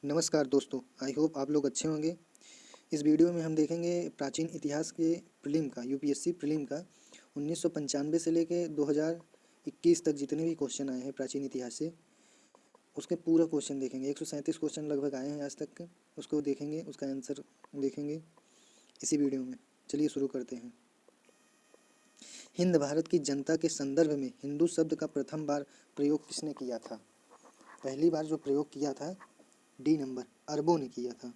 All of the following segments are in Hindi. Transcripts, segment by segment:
नमस्कार दोस्तों, आई होप आप लोग अच्छे होंगे। इस वीडियो में हम देखेंगे प्राचीन इतिहास के प्रीलिम का, यूपीएससी प्रीलिम का 1995 से लेके 2021 तक जितने भी क्वेश्चन आए हैं प्राचीन इतिहास से, उसके पूरा क्वेश्चन देखेंगे। 137 क्वेश्चन लगभग आए हैं आज तक के, उसको देखेंगे, उसका आंसर देखेंगे इसी वीडियो में। चलिए शुरू करते हैं। हिंद भारत की जनता के संदर्भ में हिंदू शब्द का प्रथम बार प्रयोग किसने किया था? पहली बार जो प्रयोग किया था डी नंबर, अरबों ने किया था।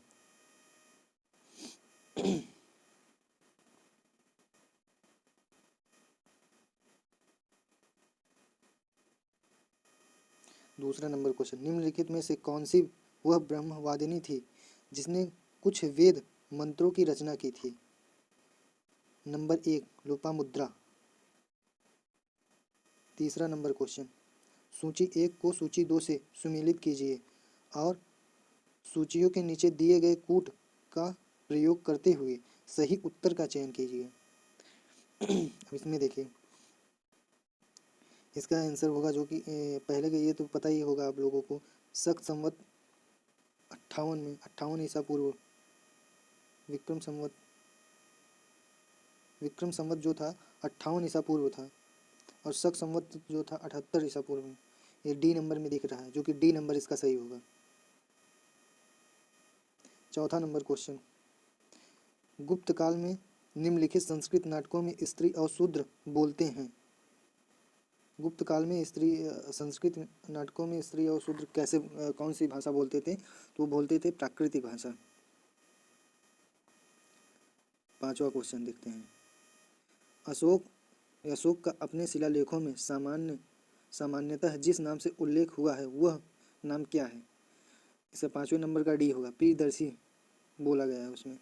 दूसरा नंबर क्वेश्चन, निम्नलिखित में से कौन सी वह ब्रह्मवादिनी थी जिसने कुछ वेद मंत्रों की रचना की थी? नंबर 1, लोपामुद्रा। तीसरा नंबर क्वेश्चन, सूची 1 को सूची 2 से सुमेलित कीजिए और सूचियों के नीचे दिए गए कूट का प्रयोग करते हुए सही उत्तर का चयन कीजिए। अब इसमें देखिए, इसका आंसर होगा जो कि पहले का, ये तो पता ही होगा आप लोगों को, शक संवत 58 में, 58 ईसा पूर्व, विक्रम संवत जो था 58 ईसा पूर्व था और शक संवत जो था 78 ईसा पूर्व में। ये डी नंबर में दिख रहा है, जो कि डी नंबर इसका सही होगा। चौथा नंबर क्वेश्चन, गुप्त काल में निम्नलिखित संस्कृत नाटकों में स्त्री और शूद्र बोलते हैं। गुप्त काल में संस्कृत नाटकों में स्त्री और शूद्र कैसे, कौन सी भाषा बोलते थे? तो वो बोलते थे प्राकृतिक भाषा। पांचवा क्वेश्चन देखते हैं, अशोक का अपने शिलालेखों में सामान्यतः जिस नाम से उल्लेख हुआ है वह नाम क्या है? इसका पांचवें नंबर का डी होगा, प्रियदर्शी बोला गया है उसमें।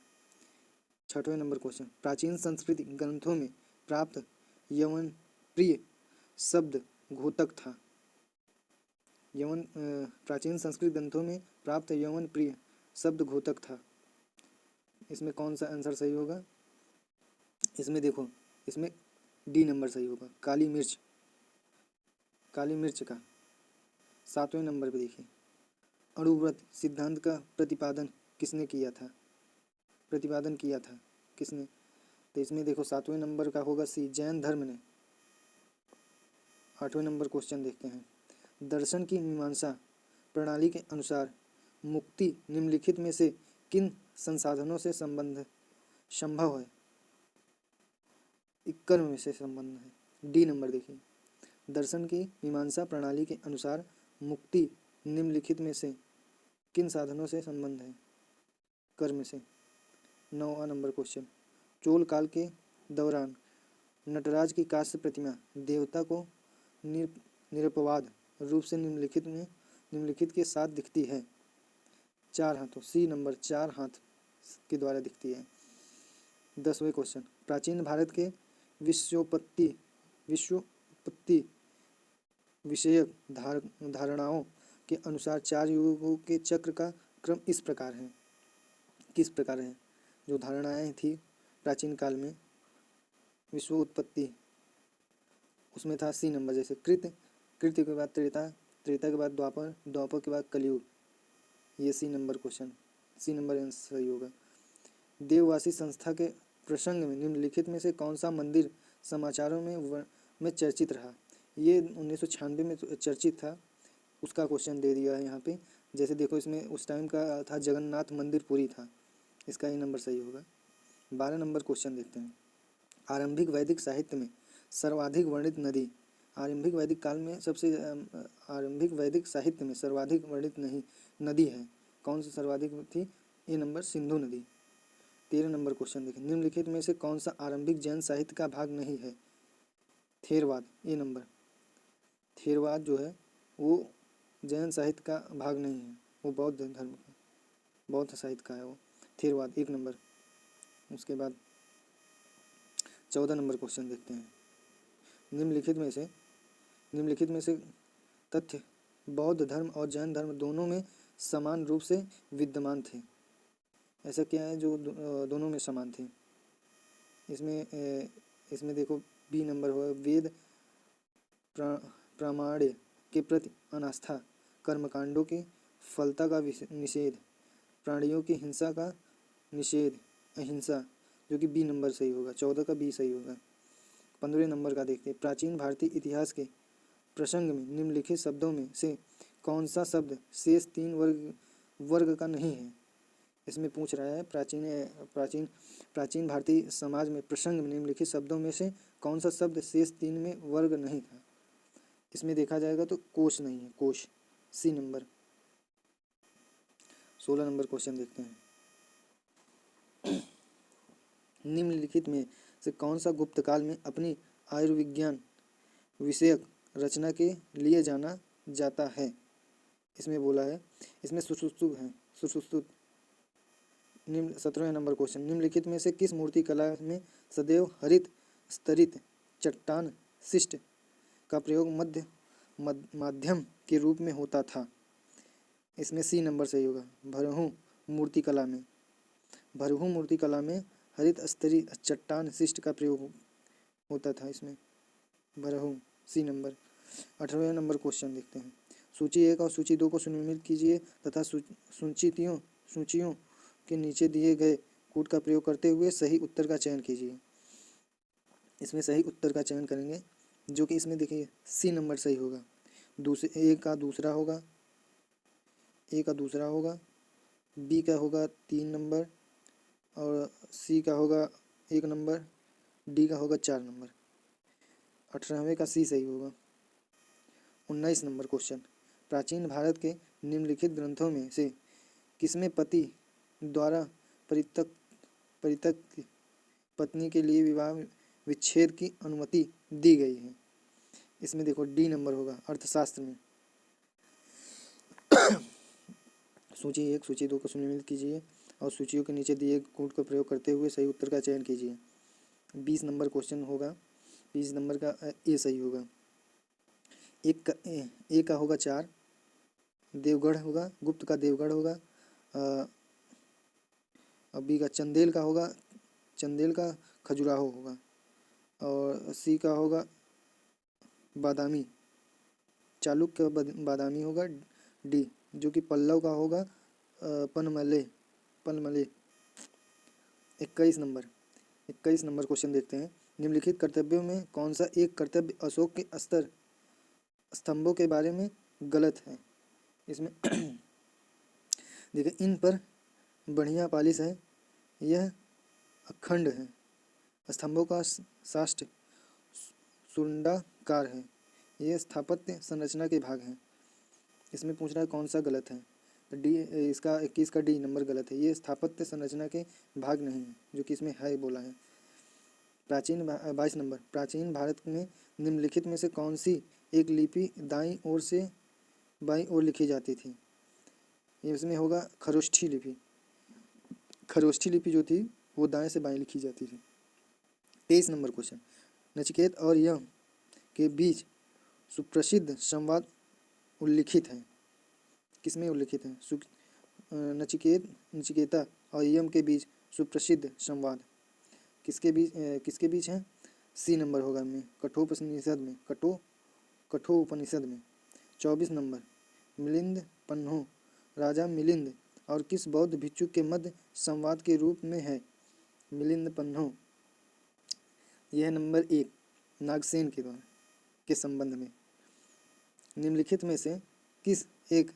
छठवें नंबर क्वेश्चन, प्राचीन संस्कृत ग्रंथों में प्राप्त यवन प्रिय शब्द घोतक था। प्राचीन संस्कृत ग्रंथों में प्राप्त यवन प्रिय शब्द घोतक था। इसमें कौन सा आंसर सही होगा? इसमें देखो, इसमें डी नंबर सही होगा, काली मिर्च का। सातवें नंबर पे देखिए, अणुव्रत सिद्धांत का प्रतिपादन किया था किसने? तो इसमें देखो सातवें नंबर का होगा सी, जैन धर्म ने। आठवें नंबर क्वेश्चन देखते हैं, दर्शन की मीमांसा प्रणाली के अनुसार मुक्ति निम्नलिखित में से किन संसाधनों से संभव है? कर्म में से संबंध है। डी नंबर देखिए, दर्शन की मीमांसा प्रणाली के अनुसार मुक्ति निम्नलिखित में से किन साधनों से संबंध है? कर्म से। नौवां नंबर क्वेश्चन, चोल काल के दौरान नटराज की कांस्य प्रतिमा देवता को निरपवाद रूप से निम्नलिखित के साथ दिखती है। चार हाथों, सी नंबर, 4 हाथ के द्वारा दिखती है। 10वें क्वेश्चन, प्राचीन भारत के विश्वोत्पत्ति विषयक धारणाओं के अनुसार 4 युगों के चक्र का क्रम किस प्रकार है? जो धारणाएं थी प्राचीन काल में विश्व उत्पत्ति, उसमें था सी नंबर, जैसे कृत्य के बाद त्रेता के बाद द्वापर के बाद कलयुग। ये C number question, C number answer सही होगा। देववासी संस्था के प्रसंग में निम्नलिखित में से कौन सा मंदिर समाचारों में चर्चित रहा? ये 1996 में चर्चित था, उसका क्वेश्चन दे दिया है यहाँ पे। जैसे देखो, इसमें उस टाइम का था जगन्नाथ मंदिर पुरी था, इसका ये नंबर सही होगा। 12 नंबर क्वेश्चन देखते हैं, आरंभिक वैदिक साहित्य में सर्वाधिक वर्णित नदी, आरंभिक वैदिक साहित्य में सर्वाधिक वर्णित नदी है, कौन सी सर्वाधिक थी? ये नंबर सिंधु नदी। 13 नंबर क्वेश्चन देखें, निम्नलिखित में से कौन सा आरंभिक जैन साहित्य का भाग नहीं है? थेरवाद। ए नंबर, थेरवाद जो है वो जैन साहित्य का भाग नहीं है, वो बौद्ध साहित्य का है वो, थेरवाद 1 नंबर। उसके बाद 14 नंबर क्वेश्चन देखते हैं, निम्नलिखित में से तथ्य बौद्ध धर्म और जैन धर्म दोनों में समान रूप से विद्यमान थे। ऐसा क्या है जो दोनों में समान थे? इसमें देखो बी नंबर होगा, वेद प्रामाण्य के प्रति अनास्था, कर्मकांडों के फलता का निषेध, प्राणियों की हिंसा का निषेध, अहिंसा, जो कि बी नंबर सही होगा, 14 का बी सही होगा। 15वें नंबर का देखते हैं, प्राचीन भारतीय इतिहास के प्रसंग में निम्नलिखित शब्दों में से कौन सा शब्द शेष तीन वर्ग का नहीं है। इसमें पूछ रहा है प्राचीन प्राचीन भारतीय समाज में प्रसंग में निम्नलिखित शब्दों में से कौन सा शब्द शेष तीन में वर्ग नहीं था। इसमें देखा जाएगा तो कोश नहीं है, कोश सी नंबर। 16 नंबर क्वेश्चन देखते हैं, निम्नलिखित में से कौन सा गुप्त काल में अपनी आयुर्विज्ञान विषयक रचना के लिए जाना जाता है। इसमें बोला है, इसमें सुश्रुत है, सुश्रुत। निम्न 17वें नंबर क्वेश्चन, निम्नलिखित में से किस मूर्ति कला में सदैव हरित स्तरित चट्टान शिष्ट का प्रयोग माध्यम के रूप में होता था। इसमें सी नंबर सही होगा, भरहूं मूर्ति कला में, भरहूं मूर्ति कला में हरित स्तरित चट्टान शिष्ट का प्रयोग होता था। इसमें भरहूं सी नंबर। 18वें नंबर क्वेश्चन देखते हैं, सूची 1 और सूची 2 को सुनिर्मित कीजिए तथा सूचियों के नीचे दिए गए कोड का प्रयोग करते हुए सही उत्तर का चयन कीजिए। इसमें सही उत्तर का चयन करेंगे, जो कि इसमें देखिए सी नंबर सही होगा, ए का दूसरा होगा, ए का दूसरा होगा, बी का होगा 3 नंबर और सी का होगा 1 नंबर, डी का होगा 4 नंबर। 18वें का सी सही होगा। 19 नंबर क्वेश्चन, प्राचीन भारत के निम्नलिखित ग्रंथों में से किसमें पति द्वारा परित्यक्त पत्नी के लिए विवाह विच्छेद की अनुमति दी गई है। इसमें देखो डी नंबर होगा, अर्थशास्त्र में। सूची 1 सूची 2 को सुनिर्मित कीजिए और सूचियों के नीचे दिए कोड का प्रयोग करते हुए सही उत्तर का चयन कीजिए। 20 नंबर क्वेश्चन होगा, 20 नंबर का ए सही होगा। ए का होगा 4, देवगढ़ होगा, गुप्त का देवगढ़ होगा, बी का चंदेल का होगा, चंदेल का खजुराहो होगा, और सी का होगा बादामी, चालुक्य का बादामी होगा, डी जो कि पल्लव का होगा पनमले। 21 नंबर क्वेश्चन देखते हैं, निम्नलिखित कर्तव्यों में कौन सा एक कर्तव्य अशोक के स्तंभों के बारे में गलत है। इसमें देखिए, इन पर बढ़िया पालिश है, यह अखंड है, स्तंभों का साष्ट सुंडाकार है, यह स्थापत्य संरचना के भाग हैं। इसमें पूछ रहा है कौन सा गलत है, तो डी, इसका 21 का डी नंबर गलत है, ये स्थापत्य संरचना के भाग नहीं है, जो कि इसमें है बोला है। 22 नंबर, प्राचीन भारत में निम्नलिखित में से कौन सी एक लिपि दाईं ओर से बाईं ओर लिखी जाती थी। इसमें होगा खरोष्ठी लिपि, खरोष्ठी लिपि जो थी वो दाएं से बाएं लिखी जाती थी। 23 नंबर क्वेश्चन, नचिकेत और यम के बीच सुप्रसिद्ध संवाद उल्लिखित है। किसमें उल्लिखित है? नचिकेता और यम के बीच सुप्रसिद्ध संवाद किसके बीच है? सी नंबर होगा में, कठोपनिषद में, कठोपनिषद में। 24 नंबर, मिलिंद पन्हो राजा मिलिंद और किस बौद्ध भिक्षु के मध्य संवाद के रूप में है। मिलिंद पन्हो, यह नंबर 1 नागसेन के द्वारा के संबंध में। निम्नलिखित में से किस एक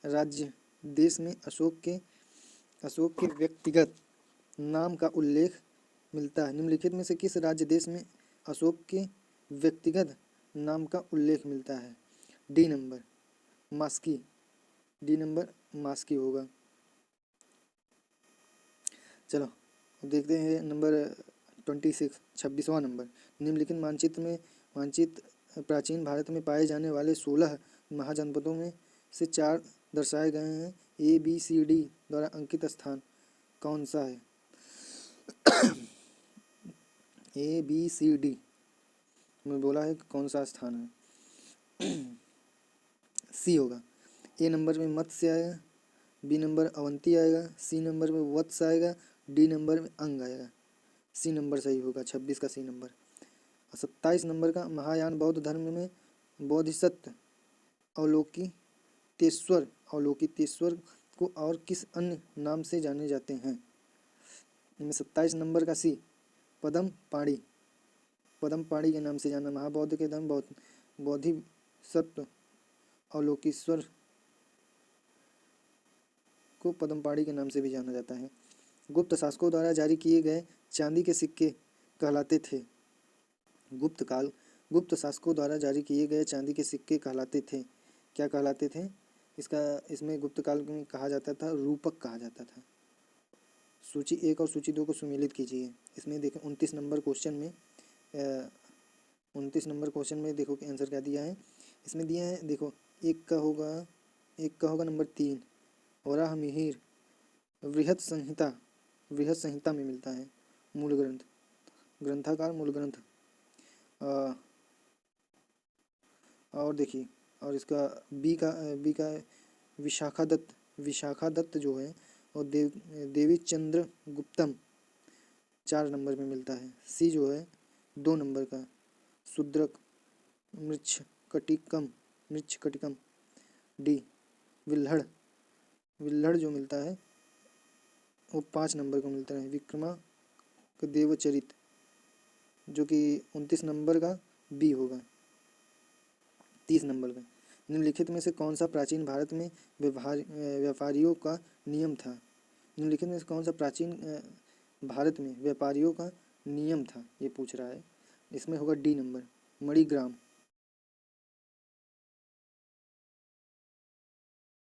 राज्य देश में अशोक के व्यक्तिगत नाम का उल्लेख मिलता है। निम्नलिखित में से किस राज्य देश में अशोक के व्यक्तिगत नाम का उल्लेख मिलता है। डी नंबर मास्की, डी नंबर मास्की होगा। चलो देखते हैं नंबर 26वां नंबर, निम्नलिखित मानचित्र प्राचीन भारत में पाए जाने वाले 16 महाजनपदों में से 4 दर्शाए गए हैं। ए बी सी डी द्वारा अंकित स्थान कौन सा है? ए बी सी डी में बोला है कौन सा स्थान है। सी होगा। ए नंबर में मत्स्य आएगा, बी नंबर अवंती आएगा, सी नंबर में वत्स आएगा, डी नंबर में अंग आएगा। सी नंबर सही होगा, 26 का सी नंबर। 27 नंबर का, महायान बौद्ध धर्म में बोधिसत्व अवलोकितेश्वर अवलोकितेश्वर को और किस अन्य नाम से जाने जाते हैं? इनमें 27 नंबर का सी, पदम पाणी। पदम पाणी के नाम से जाना। महाबौद्ध के धर्म बोधिसत्व अवलोकेश्वर को पदम पाणी के नाम से भी जाना जाता है। गुप्त शासकों द्वारा जारी किए गए चांदी के सिक्के कहलाते थे। गुप्त शासकों द्वारा जारी किए गए चांदी के सिक्के कहलाते थे। क्या कहलाते थे? इसमें गुप्त काल में कहा जाता था, रूपक कहा जाता था। सूची 1 और सूची 2 को सुमेलित कीजिए। इसमें देखें 29 नंबर क्वेश्चन में देखो कि आंसर क्या दिया है। इसमें दिया है, देखो एक का होगा नंबर 3, वराह मिहिर वृहत संहिता में मिलता है। मूल ग्रंथ, ग्रंथाकार मूल ग्रंथ। और देखिए, और इसका बी का विशाखा दत्त जो है, और देवी चंद्र गुप्तम 4 नंबर में मिलता है। सी जो है 2 नंबर का शूद्रक मृच्छकटिकम। डी विल्हड़ जो मिलता है वो 5 नंबर का मिलता है। विक्रमांक देवचरित जो कि 29 नंबर का बी होगा। 30 नंबर का, निम्नलिखित में से कौन सा प्राचीन भारत में व्यापारियों का नियम था? निम्नलिखित में से कौन सा प्राचीन भारत में व्यापारियों का नियम था, ये पूछ रहा है। इसमें होगा डी नंबर, मणिग्राम।